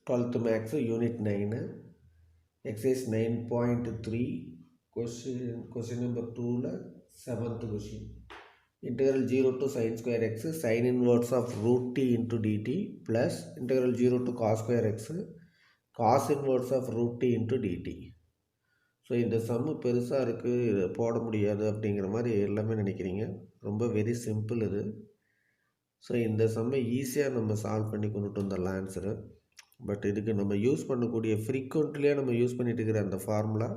12th Maths Unit 9 Exercise 9.3 question number 2 7th question. Integral 0 to sin square x sin inverse of root t into dt plus integral 0 to cos square x cos inverse of root t into dt. So இந்த சம்மு பெருசாக இருக்குது, இதை போட முடியாது அப்படிங்கிற மாதிரி எல்லாமே நினைக்கிறீங்க. ரொம்ப வெரி சிம்பிள் இது. ஸோ இந்த சம்மை ஈஸியாக நம்ம சால்வ் பண்ணி கொண்டுட்டு வந்துடலாம் ஆன்சரு. பட் இதுக்கு நம்ம யூஸ் பண்ணக்கூடிய ஃப்ரீக்வெண்ட்லியாக நம்ம யூஸ் பண்ணிட்டு இருக்கிற அந்த ஃபார்முலா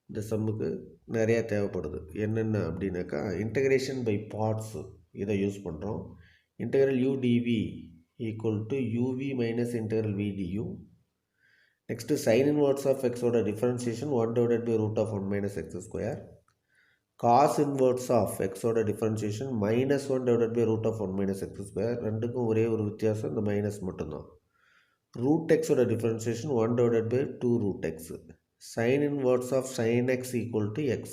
இந்த சம்முக்கு நிறையா தேவைப்படுது. என்னென்ன அப்படின்னாக்கா இன்டகிரேஷன் பை பார்ட்ஸு இதை யூஸ் பண்ணுறோம். Integral u dv equal to uv minus integral v du. Next sine inverse of எக்ஸோட differentiation 1 divided by root of 1 minus x square. Cos inverse of எக்ஸோட differentiation minus 1 divided by root of 1 minus x square. ரெண்டுக்கும் ஒரே ஒரு வித்தியாசம், இந்த minus மட்டும்தான். root x ஓட differentiation 1 divided by 2 root x. sin inverse of sin x equal to x.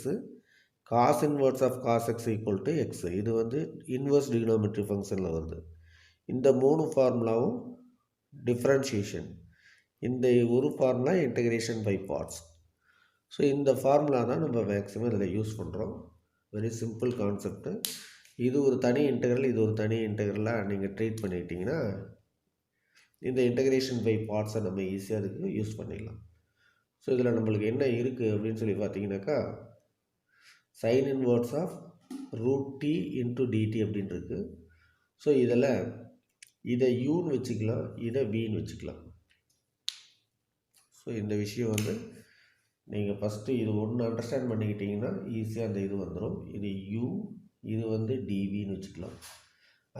cos inverse of cos x equal to x. இது வந்து inverse trigonometry functionல வருது. இந்த மூணு ஃபார்முலாவும் differentiation. இந்த ஒரு formula integration by parts. So இந்த formula தான் நம்ம மேக்ஸிமம் இதில் யூஸ் பண்ணுறோம். Very simple concept. இது ஒரு தனி இன்டெக்ரல், இது ஒரு தனி இன்டெக்ரலாக நீங்கள் ட்ரீட் பண்ணிக்கிட்டிங்கன்னா இந்த இன்டகிரேஷன் பை பார்ட்ஸை நம்ம ஈஸியாக அதுக்கு யூஸ் பண்ணிடலாம். ஸோ இதில் நம்மளுக்கு என்ன இருக்குது அப்படின்னு சொல்லி பார்த்தீங்கன்னாக்கா sine inverse of root D into DD அப்படின்னு இருக்குது. ஸோ இதில் இதை யூன்னு வச்சுக்கலாம், இதை வின்னு வச்சுக்கலாம். ஸோ இந்த விஷயம் வந்து நீங்கள் ஃபஸ்ட்டு இது ஒன்று அண்டர்ஸ்டாண்ட் பண்ணிக்கிட்டிங்கன்னா ஈஸியாக அந்த இது வந்துடும். இது யூ, இது வந்து டிவின்னு வச்சுக்கலாம்.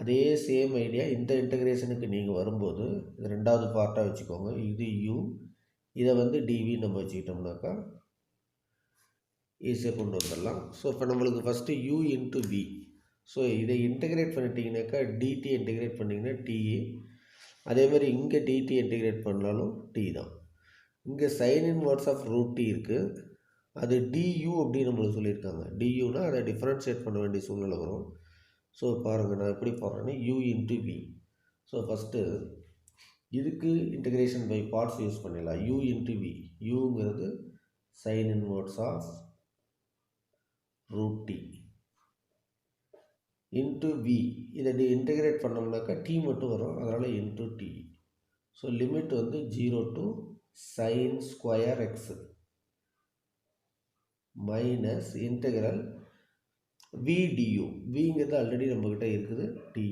அதே சேம் ஐடியா இந்த இன்டகிரேஷனுக்கு நீங்கள் வரும்போது இது ரெண்டாவது பார்ட்டாக வச்சுக்கோங்க. இது u, இதை வந்து டிவி நம்ம வச்சுக்கிட்டோம்னாக்கா ஈஸியாக கொண்டு வந்துடலாம். ஸோ இப்போ நம்மளுக்கு first u into v. So இதை இன்டகிரேட் பண்ணிட்டீங்கன்னாக்கா டிடி இன்டகிரேட் பண்ணிங்கன்னா டிஏ. அதேமாதிரி இங்கே டிடி இன்டகிரேட் பண்ணாலும் டி தான். இங்கே sine inverse of root T இருக்குது, அது டியூ அப்படின்னு நம்மளுக்கு சொல்லியிருக்காங்க. டியூனா அதை டிஃப்ரென்ஷியேட் பண்ண வேண்டிய சூழ்நிலை வரும். ஸோ பாருங்கள் நான் எப்படி போடுறேன்னா u into v. So first இதுக்கு இன்டகிரேஷன் பை பார்ட்ஸ் யூஸ் பண்ணிடலாம். u into v. யூங்கிறது sine inverse of root D into v. இதை இன்டகிரேட் பண்ணோம்னாக்கா டி மட்டும் வரும், அதனால் இன்ட்டு டி. ஸோ லிமிட் வந்து 0 to sine square x minus integral v du. vங்கிறது ஆல்ரெடி நம்மக்கிட்ட இருக்குது ta.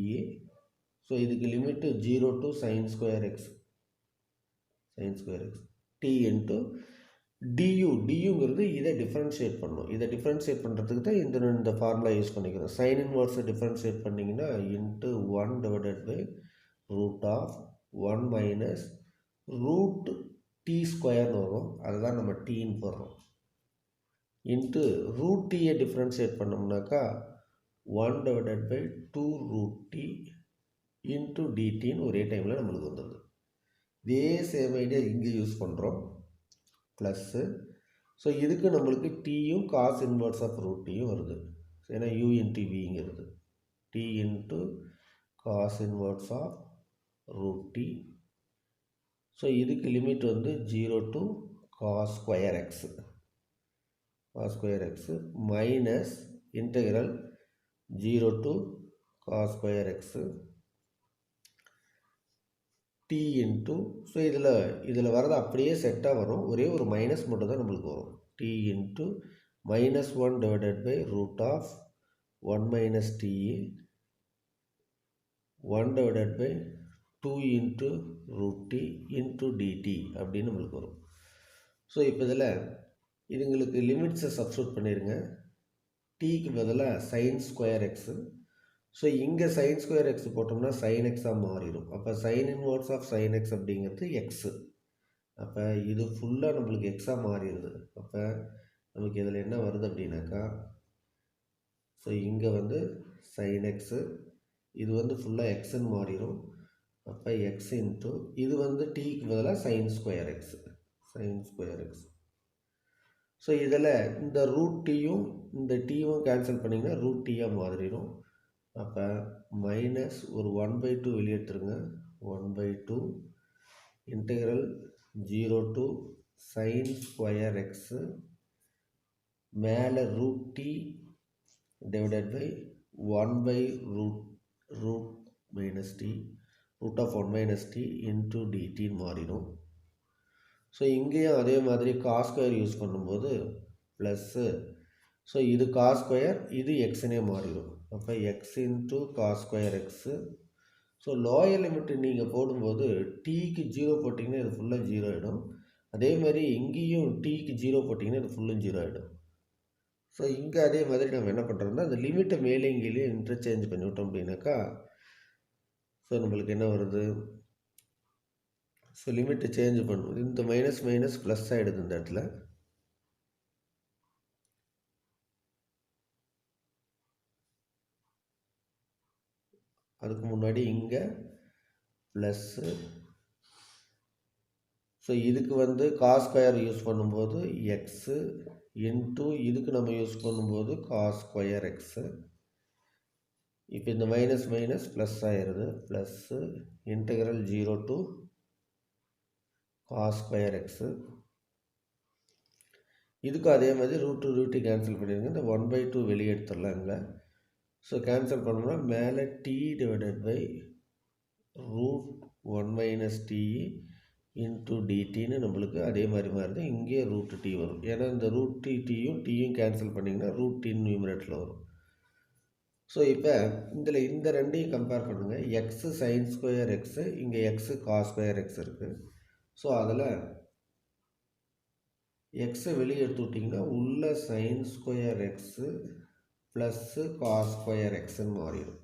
ஸோ இதுக்கு limit 0 to sine square x t into du. duங்கிறது இதை டிஃப்ரென்ஷியேட் பண்ணணும். இதை டிஃப்ரென்ஷியேட் பண்ணுறதுக்கு தான் இந்த ஃபார்முலா யூஸ் பண்ணிக்கிறோம். சைன் இன்வர்ஸை டிஃப்ரென்ஷியேட் பண்ணிங்கன்னா into 1 divided by root of 1 minus root t ஸ்கொயர்னு வரும், அதுதான் நம்ம டீன்னு போடுறோம். இன்ட்டு ரூட் டியை டிஃப்ரென்ஷியேட் பண்ணோம்னாக்கா 1 divided by 2 root D into டிடின்னு ஒரே டைமில் நம்மளுக்கு வந்துடுது. இதே சேம் ஐடியா இங்கே யூஸ் பண்ணுறோம் ப்ளஸ்ஸு. ஸோ இதுக்கு நம்மளுக்கு டியும் காஸ் இன்வர்ஸ் ஆஃப் ரூட் டியும் வருது. ஏன்னா யூ இன்ட்டு விங்கிறது t into cos inverse of root D. So இதுக்கு லிமிட் வந்து 0 to cos square X cos square x minus integral 0 to cos square x t into. So இதில் வரது அப்படியே செட்டாக வரும், ஒரே ஒரு மைனஸ் மட்டும் தான் நம்மளுக்கு வரும். t into minus 1 divided by root of 1 minus ta 1 divided by 2 into root t into dt அப்படின்னு நம்மளுக்கு வரும். ஸோ இப்போ இதில் இதுங்களுக்கு லிமிட்ஸை சப்ஸ்டியூட் பண்ணிடுங்க. டீக்கு பதிலாக சைன் ஸ்கொயர் எக்ஸு. ஸோ இங்கே சைன் ஸ்கொயர் எக்ஸ் போட்டோம்னா சைன் எக்ஸாக மாறிடும். அப்போ sine inverse of sine X அப்படிங்கிறது எக்ஸு. அப்போ இது ஃபுல்லாக நம்மளுக்கு எக்ஸாக மாறிடுது. அப்போ நமக்கு இதில் என்ன வருது அப்படின்னாக்கா, ஸோ இங்கே வந்து சைன் எக்ஸு, இது வந்து ஃபுல்லாக எக்ஸுன்னு மாறிடும். அப்போ எக்ஸ் இன்ட்டு இது வந்து டீக்கு பதிலாக சைன் ஸ்கொயர் எக்ஸ். ஸோ இதில் இந்த ரூட் டீயும் இந்த டீயும் கேன்சல் பண்ணிங்கன்னா ரூட் டீயாக மாறிடும். அப்போ மைனஸ் ஒரு 1/2 வெளியேற்றுங்க, 1/2 integral 0 to sin square x மேலே root t divided by 1 by root minus t root of 1 minus t into dt மாறிடும். ஸோ இங்கேயும் அதே மாதிரி cos ஸ்கொயர் யூஸ் பண்ணும்போது ப்ளஸ்ஸு, ஸோ இது cos ஸ்கொயர் இது எக்ஸ்னே மாறிடும். அப்போ X into cos square x. So lower limit நீங்கள் போடும்போது டீக்கு 0 போட்டிங்கன்னா இது ஃபுல்லாக 0 ஆகிடும். அதே மாதிரி இங்கேயும் டீக்கு 0 போட்டிங்கன்னா இது ஃபுல்லும் 0 ஆகிடும். ஸோ இங்கே அதே மாதிரி நம்ம என்ன பண்ணுறோம்னா அந்த லிமிட்டை மேலே இங்கேயும் இன்டர்சேஞ்ச் பண்ணிவிட்டோம் அப்படின்னாக்கா ஸோ நம்மளுக்கு என்ன வருது, ஸோ லிமிட்டை சேஞ்ச் பண்ணுவோம். இந்த மைனஸ் மைனஸ் ப்ளஸ் ஆகிடுது இந்த இடத்துல. அதுக்கு முன்னாடி இங்கே ப்ளஸ்ஸு. ஸோ இதுக்கு வந்து காஸ் ஸ்கொயர் யூஸ் பண்ணும்போது எக்ஸு இன்ட்டு இதுக்கு நம்ம யூஸ் பண்ணும்போது காஸ் ஸ்கொயர் எக்ஸு. இப்போ இந்த மைனஸ் மைனஸ் ப்ளஸ் ஆயிடுது. Plus integral 0 to cos square X. இதுக்கும் அதே மாதிரி ரூட்டு கேன்சல் பண்ணிடுங்க. இந்த 1/2 வெளியே எடுத்துடலாம் இங்கே. ஸோ கேன்சல் பண்ணோம்னா மேலே t divided by root 1 minus D into டிடின்னு நம்மளுக்கு அதே மாதிரி மாறுது. இங்கே ரூட் டி வரும். ஏன்னா இந்த ரூட் டீயும் கேன்சல் பண்ணிங்கன்னா ரூட் டின் நியூமரேட்டரில் வரும். ஸோ இப்போ இதில் இந்த ரெண்டையும் கம்பேர் பண்ணுங்கள். எக்ஸு சைன் ஸ்கொயர் எக்ஸு, இங்கே எக்ஸு காஸ் ஸ்கொயர் எக்ஸ் இருக்குது. ஸோ அதில் எக்ஸை வெளியே எடுத்து விட்டிங்கன்னா உள்ள sine square x plus cos square எக்ஸ்ன்னு மாறிடும்.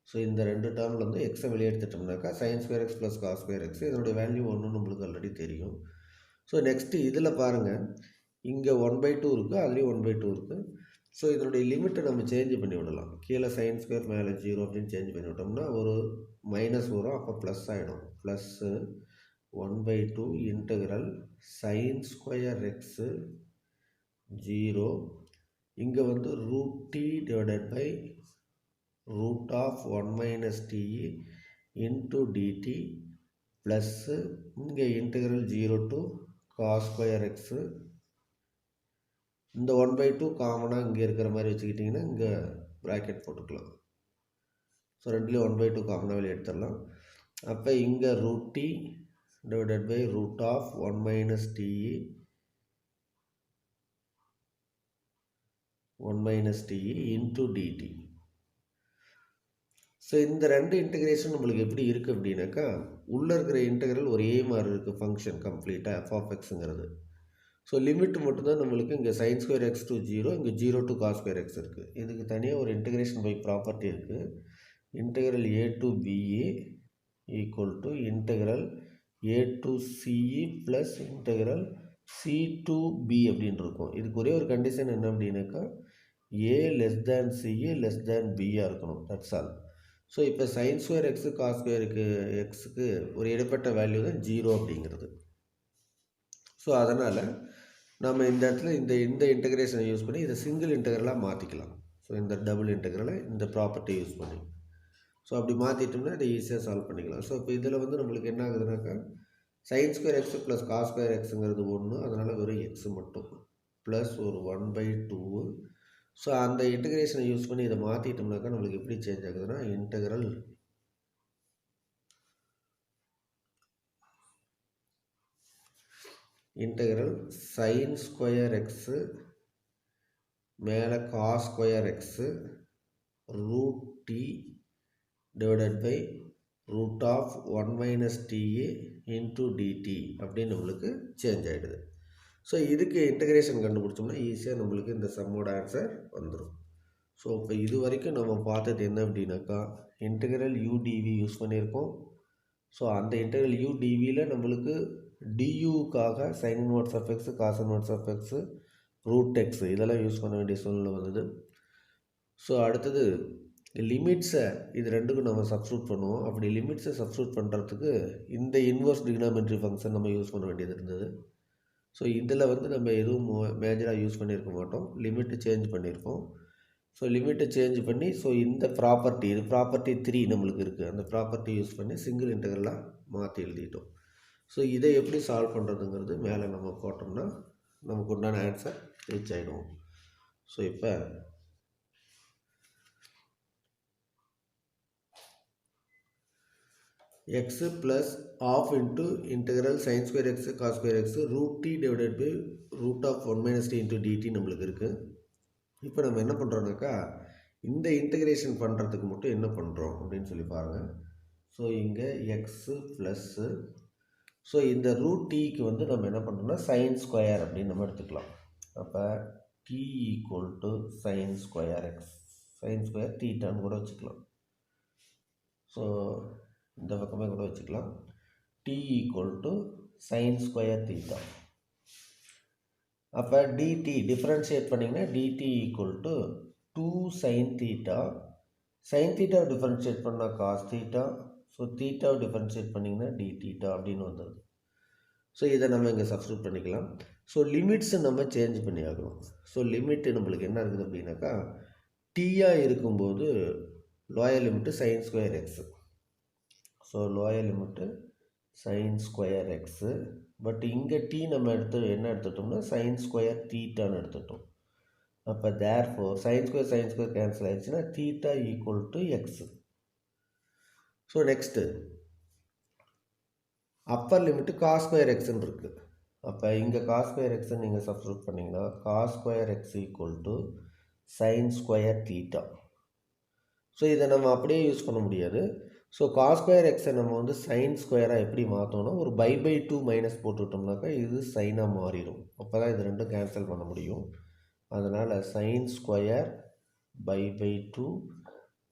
ஸோ இந்த ரெண்டு டேர்மில் வந்து எக்ஸை வெளியே எடுத்துட்டோம்னாக்கா sine square x plus cos square x, இதனுடைய வேல்யூ ஒன்று நம்மளுக்கு ஆல்ரெடி தெரியும். ஸோ நெக்ஸ்ட்டு இதில் பாருங்கள், இங்கே 1/2 இருக்குது, அதுலேயும் 1/2 இருக்குது. ஸோ இதனுடைய லிமிட்டை நம்ம சேஞ்ச் பண்ணி விடலாம். கீழே சைன் ஸ்கொயர் மேலே 0 அப்படின்னு சேஞ்ச் பண்ணி விட்டோம்னா ஒரு மைனஸ் வரும். அப்போ ப்ளஸ் ஆகிடும். Plus 1/2 integral sine square x 0. இங்கே வந்து root D divided by root of 1 minus D into dt plus இங்கே integral 0 to cos square x. இந்த 1/2 காமனாக இங்கே இருக்கிற மாதிரி வச்சுக்கிட்டிங்கன்னா இங்கே ப்ராக்கெட் போட்டுக்கலாம். ஸோ ரெண்டுலேயும் 1/2 காமனாக வெளியே எடுத்துடலாம். அப்போ இங்கே root D divided by root of 1 minus T 1 minus D into DT. So இந்த ரெண்டு இன்டெகிரேஷன் நம்மளுக்கு எப்படி இருக்குது அப்படின்னாக்கா உள்ளே இருக்கிற இன்டெகிரல் ஒரே மாதிரி இருக்குது. ஃபங்க்ஷன் கம்ப்ளீட்டாக எஃப் ஆஃப் எக்ஸுங்கிறது. ஸோ லிமிட் மட்டும்தான் நம்மளுக்கு இங்கே சைன் ஸ்கொயர் எக்ஸ் டு 0, இங்கே 0 டு காஸ் ஸ்கொயர் எக்ஸ் இருக்குது. இதுக்கு தனியாக ஒரு இன்டெகிரேஷன் பை ப்ராப்பர்ட்டி இருக்குது. Integral a to b equal to integral a to c plus integral c to b அப்படின்னு இருக்கும். இதுக்கு ஒரே ஒரு கண்டிஷன் என்ன அப்படின்னாக்கா a less than c less than பியாக இருக்கணும். That's all. ஸோ இப்போ சைன் ஸ்கொயர் எக்ஸு காஸ் ஸ்கொயருக்கு எக்ஸுக்கு ஒரு இடைப்பட்ட வேல்யூ தான் 0 அப்படிங்கிறது. ஸோ அதனால் நம்ம இந்த இடத்துல இந்த இன்டெகிரேஷனை யூஸ் பண்ணி இதை சிங்கிள் இன்டெகிரலாக மாற்றிக்கலாம். ஸோ இந்த டபுள் இன்டெகிரலை இந்த ப்ராப்பர்ட்டி யூஸ் பண்ணி ஸோ அப்படி மாற்றிட்டோம்னா இதை ஈஸியாக சால்வ் பண்ணிக்கலாம். ஸோ இப்போ இதில் வந்து நம்மளுக்கு என்ன ஆகுதுனாக்கா sine square x plus cos square எக்ஸுங்கிறது 1, அதனால் வெறும் எக்ஸு மட்டும் ப்ளஸ் ஒரு 1/2. ஸோ அந்த இன்டெகிரேஷனை யூஸ் பண்ணி இதை மாற்றிட்டோம்னாக்கா நம்மளுக்கு எப்படி சேஞ்ச் ஆகுதுன்னா இன்டெகிரல் சைன் ஸ்கொயர் எக்ஸு மேலே cos square x root D divided by root of 1 minus டிஏ இன்ட்டு டிடி அப்படின்னு நம்மளுக்கு சேஞ்ச் ஆகிடுது. ஸோ இதுக்கு இன்டெகிரேஷன் கண்டுபிடிச்சோம்னா ஈஸியாக நம்மளுக்கு இந்த சம்மோட ஆன்சர் வந்துடும். ஸோ இப்போ இது வரைக்கும் நம்ம பார்த்தது என்ன அப்படின்னாக்கா இன்டெகிரல் யூடிவி யூஸ் பண்ணியிருக்கோம். ஸோ அந்த இன்டெகிரல் யூடிவியில் நம்மளுக்கு டியூக்காக sine inverse of x cos inverse of x root x இதெல்லாம் யூஸ் பண்ண வேண்டிய சூழ்நிலை வந்தது. ஸோ அடுத்தது லிமிட்ஸை இது ரெண்டுக்கும் நம்ம சப்ஸ்டியூட் பண்ணுவோம். அப்படி லிமிட்ஸை சப்ஸ்டியூட் பண்ணுறதுக்கு இந்த இன்வர்ஸ் டிக்னாமெண்ட்ரி ஃபங்க்ஷன் நம்ம யூஸ் பண்ண வேண்டியது இருந்தது. ஸோ இதில் வந்து நம்ம எதுவும் மேஜராக யூஸ் பண்ணியிருக்க மாட்டோம். லிமிட்டு சேஞ்ச் பண்ணியிருக்கோம். ஸோ லிமிட்டை சேஞ்ச் பண்ணி ஸோ இந்த ப்ராப்பர்ட்டி இது ப்ராப்பர்ட்டி 3 நம்மளுக்கு இருக்குது. அந்த ப்ராப்பர்ட்டி யூஸ் பண்ணி சிங்கிள் இன்டெகிரலாக மாற்றி எழுதிட்டோம். ஸோ இதை எப்படி சால்வ் பண்ணுறதுங்கிறது மேலே நம்ம போட்டோம்னா நமக்கு உண்டான ஆன்சர் ரீச் ஆகிடும். ஸோ இப்போ x plus half into integral sin square x cos square x root t divided by root of 1 minus t into dt நம்மளுக்கு இருக்குது. இப்போ நம்ம என்ன பண்ணுறோம்னாக்கா இந்த இன்டகிரேஷன் பண்ணுறதுக்கு மட்டும் என்ன பண்ணுறோம் அப்படின்னு சொல்லி பாருங்கள். ஸோ இங்கே எக்ஸு ப்ளஸ்ஸு, ஸோ இந்த ரூட் டீக்கு வந்து நம்ம என்ன பண்ணுறோம்னா சைன் ஸ்கொயர் அப்படின்னு நம்ம எடுத்துக்கலாம். அப்போ t equal to sine square x, sine square தீட்டான்னு கூட வச்சுக்கலாம். ஸோ இந்த பக்கமே கூட வச்சுக்கலாம். t equal to sine square theta. அப்போ dt டிஃப்ரென்ஷியேட் பண்ணிங்கன்னா dt equal to 2 sin theta. Sine தீட்டாவை டிஃப்ரென்ஷியேட் பண்ணால் காஸ் தீட்டா. ஸோ தீட்டாவை டிஃப்ரென்ஷியேட் பண்ணிங்கன்னா டி தீட்டா அப்படின்னு வந்துடுது. ஸோ இதை நம்ம இங்கே சப்ஸ்டியூட் பண்ணிக்கலாம். ஸோ லிமிட்ஸை நம்ம சேஞ்ச் பண்ணி ஆகணும். ஸோ லிமிட்டு நம்மளுக்கு என்ன இருக்குது அப்படின்னாக்கா டீயாக இருக்கும்போது lower limit sine square x. So lower limit sine square x. But இங்கே டி நம்ம என்ன எடுத்துட்டோம்னா சைன் ஸ்கொயர் தீட்டான்னு எடுத்துட்டோம். அப்போ தேர்ஃபோர் சைன் ஸ்கொயர் கேன்சல் ஆயிடுச்சுன்னா theta equal to x. So next upper limit cos square எக்ஸ்ன்னு இருக்குது. அப்போ இங்கே காஸ் ஸ்கொயர் எக்ஸ்ன்னு நீங்கள் சப்ஸ்டியூட் பண்ணிங்கன்னா cos square x equal to sine square theta. So இதை நம்ம அப்படியே யூஸ் பண்ண முடியாது. ஸோ காஸ் ஸ்கொயர் எக்ஸை நம்ம வந்து சைன் ஸ்கொயராக எப்படி மாற்றோம்னா ஒரு பை 2 மைனஸ் போட்டுவிட்டோம்னாக்கா இது சைனாக மாறிடும். அப்போ தான் இது ரெண்டும் கேன்சல் பண்ண முடியும். அதனால் sine square pi 2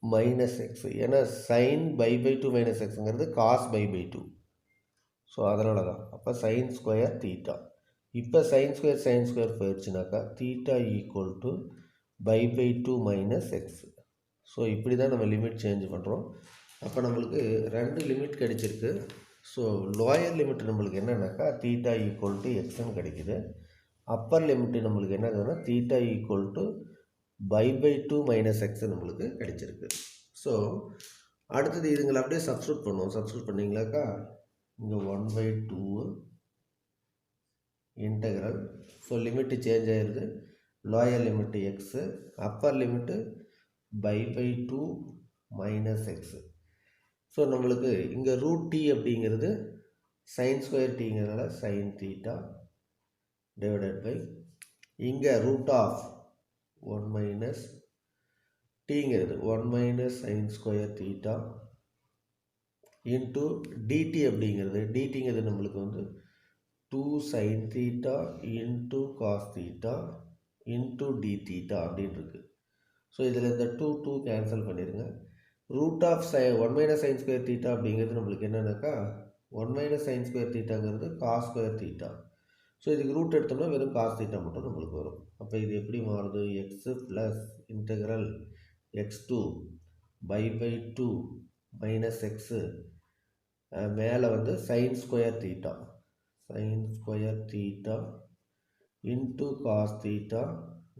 minus x, ஏன்னா சைன் பை 2 மைனஸ் எக்ஸுங்கிறது காஸ் பை 2. ஸோ அதனால தான். அப்போ சைன் ஸ்கொயர் தீட்டா. இப்போ சைன் ஸ்கொயர் போயிடுச்சுனாக்கா theta equal to pi 2 minus x. So இப்படி தான் நம்ம லிமிட் சேஞ்ச் பண்ணுறோம். அப்போ நம்மளுக்கு 2 லிமிட் கிடைச்சிருக்கு. ஸோ லோயர் லிமிட் நம்மளுக்கு என்னன்னாக்கா தீட்டா ஈக்குவல் டு எக்ஸ்ன்னு கிடைக்குது. அப்பர் லிமிட்டு நம்மளுக்கு என்ன ஆகுதுன்னா theta equal to pi 2 minus x நம்மளுக்கு கிடைச்சிருக்கு. ஸோ அடுத்தது இதுங்களை அப்படியே சப்ஸ்டியூட் பண்ணுவோம். சப்ஸ்டியூட் பண்ணிங்களாக்கா இங்கே 1/2 இன்டெக்ரல். ஸோ லிமிட்டு சேஞ்ச் ஆகிடுது. Lower limit x, upper limit pi 2 minus x. So நம்மளுக்கு இங்கே ரூட் டி அப்படிங்கிறது சைன் ஸ்கொயர் டீங்கிறதுனால சைன் தீட்டா டிவைடட் பை இங்கே ரூட் ஆஃப் 1 மைனஸ் டீங்கிறது 1 minus sine square theta into dt அப்படிங்கிறது டிடிங்கிறது நம்மளுக்கு வந்து 2 sine theta into cos theta into d theta அப்படின்னு இருக்குது. ஸோ இதில் இந்த 2 கேன்சல் பண்ணிடுங்க. Root of 1 minus sine square theta அப்படிங்கிறது நம்மளுக்கு என்னென்னாக்கா 1 மைனஸ் சைன் ஸ்கொயர் தீட்டாங்கிறது காஸ் ஸ்கொயர் தீட்டா. ஸோ இதுக்கு ரூட் எடுத்தோம்னா வெறும் காஸ் தீட்டா மட்டும் நம்மளுக்கு வரும். அப்போ இது எப்படி மாறுது? X plus integral x2 by 2 minus x மேலே வந்து sine square theta into cos theta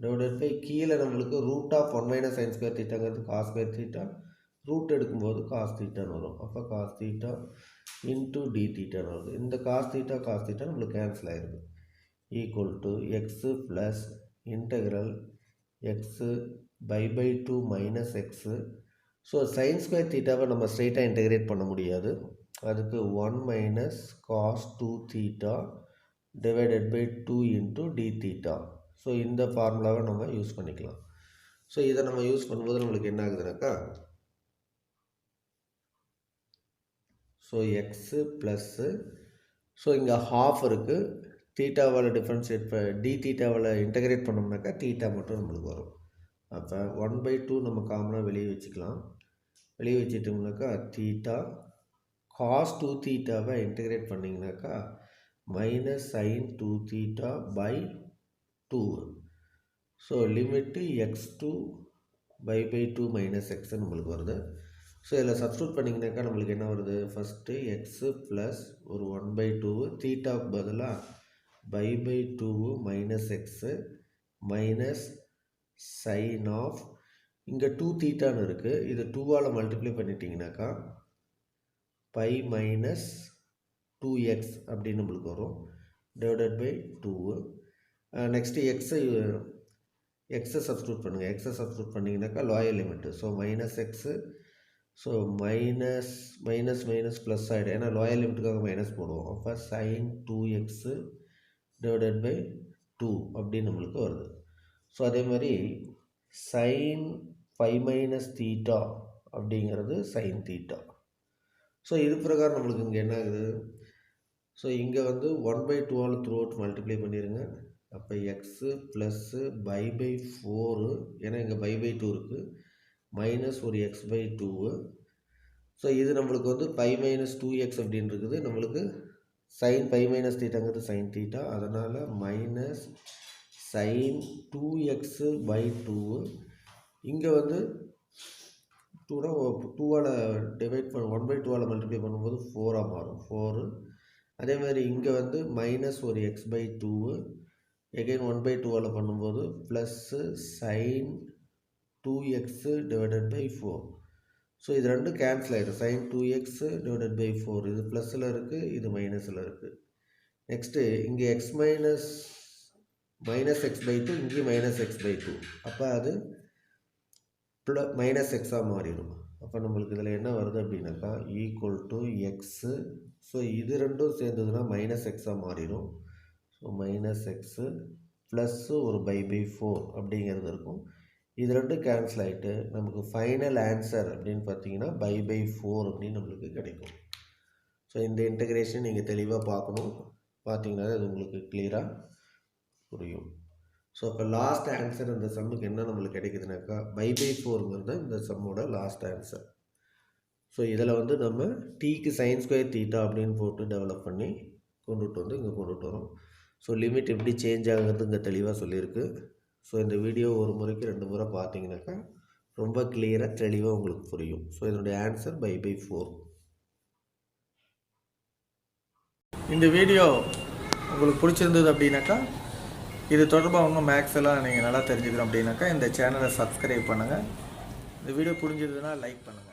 divided by கீழே நம்மளுக்கு root of 1 minus sine square தீட்டாங்கிறது காஸ் ஸ்கொயர் தீட்டா, ரூட் எடுக்கும்போது காஸ் தீட்டான்னு வரும். அப்போ காஸ் தீட்டா இன்ட்டு டி தீட்டான்னு வருது. இந்த காஸ் தீட்டா நம்மளுக்கு கேன்சல் ஆகிடுது. Equal to x plus integral x by 2 minus x. So sine square தீட்டாவை நம்ம ஸ்ட்ரெயிட்டாக இன்டெகிரேட் பண்ண முடியாது. அதுக்கு 1 minus cos 2 theta divided by 2 into d theta. So இந்த ஃபார்முலாவை நம்ம யூஸ் பண்ணிக்கலாம். ஸோ இதை நம்ம யூஸ் பண்ணும்போது நம்மளுக்கு என்ன ஆகுதுனாக்கா ஸோ எக்ஸு ப்ளஸ்ஸு, ஸோ இங்கே ஹாஃப் இருக்குது, தீட்டாவால் டிஃப்ரென்ஷியேட் டி தீட்டாவால் இன்டகிரேட் பண்ணோம்னாக்கா தீட்டா மட்டும் நம்மளுக்கு வரும். அப்போ 1/2 நம்ம காமனாக வெளியே வச்சுக்கலாம். வெளியே வச்சுட்டோம்னாக்கா தீட்டா காஸ் 2 தீட்டாவை இன்டகிரேட் பண்ணிங்கனாக்கா minus sine 2 theta by 2. So limit x2 by 2 minus x நம்மளுக்கு வருது. ஸோ இதில் சப்ஸ்டியூட் பண்ணிங்கனாக்கா நம்மளுக்கு என்ன வருது? ஃபஸ்ட்டு எக்ஸு ப்ளஸ் ஒரு 1/2 தீட்டாவுக்கு பதிலாக by 2 minus x minus sine of இங்கே 2 தீட்டான்னு இருக்குது, இது 2ஆல் மல்டிப்ளை பண்ணிட்டீங்கனாக்கா பை மைனஸ் 2x அப்படின்னு நம்மளுக்கு வரும் டிவைடட் பை 2. நெக்ஸ்ட்டு எக்ஸை சப்ஸ்டியூட் பண்ணுங்கள். எக்ஸை சப்ஸ்டியூட் பண்ணிங்கனாக்கா lower limit. So minus x, so minus minus minus plus ஆகிடும், ஏன்னா லோயர் லிமிட்டுக்காக மைனஸ் போடுவோம். அப்போ sin 2x டிவைடட் பை 2 அப்படின்னு நம்மளுக்கு வருது. ஸோ அதே மாதிரி sin 5 மைனஸ் தீட்டா அப்படிங்கிறது sin தீட்டா. ஸோ இது பிரகாரம் நம்மளுக்கு இங்கே என்ன ஆகுது, ஸோ இங்கே வந்து 1/2 த்ரூ அவுட் மல்டிப்ளை பண்ணிடுங்க. அப்போ எக்ஸு ப்ளஸ்ஸு பை 4, ஏன்னா இங்கே பை 2 இருக்குது, மைனஸ் ஒரு x/2. ஸோ இது நம்மளுக்கு வந்து 5 மைனஸ் 2x அப்படின்னு இருக்குது. நம்மளுக்கு sin 5 மைனஸ் தீட்டாங்கிறது sin தீட்டா, அதனால் மைனஸ் sin 2x/2. இங்கே வந்து 2ஆல் டிவைட் பண்ண 1/2 மல்டிப்ளை பண்ணும்போது 4ஆக மாறும், 4. அதே மாதிரி இங்கே வந்து மைனஸ் ஒரு x/2, எகைன் 1/2 பண்ணும்போது plus sin 2x divided by 4. So இது ரெண்டும் கேன்சல் ஆகிடும். sin 2x டிவைடட் பை 4 இது ப்ளஸில் இருக்குது, இது மைனஸில் இருக்குது. நெக்ஸ்ட்டு இங்கே மைனஸ் x/2, இங்கே மைனஸ் x/2, அப்போ அது மைனஸ் எக்ஸாக மாறிடும். அப்போ நம்மளுக்கு இதில் என்ன வருது அப்படின்னாக்கா ஈக்குவல் டு எக்ஸு. ஸோ இது ரெண்டும் சேர்ந்ததுன்னா மைனஸ் எக்ஸாக மாறிடும். ஸோ மைனஸ் எக்ஸு ப்ளஸ்ஸு ஒரு பை 4 அப்படிங்கிறது இருக்கும். இது ரெண்டும் கேன்சல் ஆகிட்டு நமக்கு ஃபைனல் ஆன்சர் அப்படின்னு பார்த்தீங்கன்னா பை 4 அப்படின்னு நம்மளுக்கு கிடைக்கும். ஸோ இந்த இன்டகிரேஷன் நீங்கள் தெளிவாக பார்க்கணும், பார்த்தீங்கன்னா அது உங்களுக்கு கிளியராக புரியும். ஸோ அப்போ லாஸ்ட் ஆன்சர் இந்த சம்முக்கு என்ன நம்மளுக்கு கிடைக்குதுனாக்கா பை 4ங்கிறது இந்த சம்மோட லாஸ்ட் ஆன்சர். ஸோ இதில் வந்து நம்ம டீக்கு sin² தீட்டா அப்படின்னு போட்டு டெவலப் பண்ணி கொண்டுட்டு வந்து இங்கே கொண்டுட்டு வரோம். ஸோ லிமிட் எப்படி சேஞ்ச் ஆகுறது இங்கே தெளிவாக சொல்லியிருக்கு. ஸோ இந்த வீடியோ ஒரு முறைக்கு 2 முறை பார்த்தீங்கன்னாக்கா ரொம்ப கிளியராக தெளிவாக உங்களுக்கு புரியும். ஸோ இதனுடைய ஆன்சர் பை 4. இந்த வீடியோ உங்களுக்கு பிடிச்சிருந்தது அப்படின்னாக்கா, இது தொடர்பாக இன்னும் மேக்ஸ் எல்லாம் நீங்கள் நல்லா தெரிஞ்சுக்கணும் அப்படின்னாக்கா இந்த சேனலை சப்ஸ்கிரைப் பண்ணுங்கள். இந்த வீடியோ புரிஞ்சதுன்னா லைக் பண்ணுங்கள்.